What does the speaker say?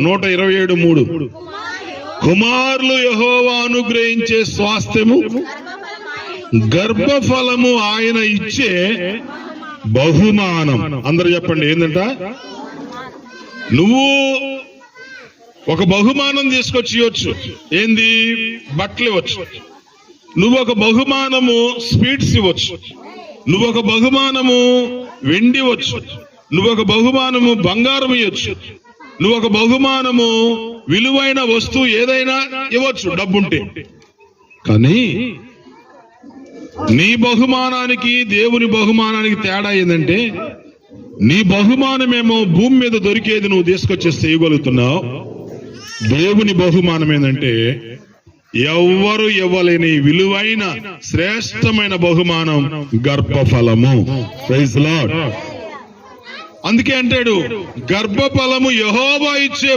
127:3 కుమారులు యెహోవా అనుగ్రహించే స్వాస్థ్యము, గర్భఫలము ఆయన ఇచ్చే బహుమానం. అందరూ చెప్పండి ఏంటంట? నువ్వు ఒక బహుమానం తీసుకొచ్చి ఇవ్వచ్చు. ఏంది? బట్టలు ఇవ్వచ్చు. నువ్వు ఒక బహుమానము స్వీట్స్ ఇవ్వచ్చు. నువ్వు ఒక బహుమానము వెండి ఇవ్వచ్చు. నువ్వు ఒక బహుమానము బంగారం ఇవ్వచ్చు. నువ్వు ఒక బహుమానము విలువైన వస్తువు ఏదైనా ఇవ్వచ్చు డబ్బుంటే. కానీ నీ బహుమానానికి దేవుని బహుమానానికి తేడా ఏంటంటే, నీ బహుమానమేమో భూమి మీద దొరికేది నువ్వు తీసుకొచ్చేసి చేయగలుగుతున్నావు. దేవుని బహుమానం ఏంటంటే ఎవ్వరు ఇవ్వలేని విలువైన శ్రేష్టమైన బహుమానం గర్భఫలము. Praise lord. అందుకే అంటాడు, గర్భఫలము యెహోవా ఇచ్చే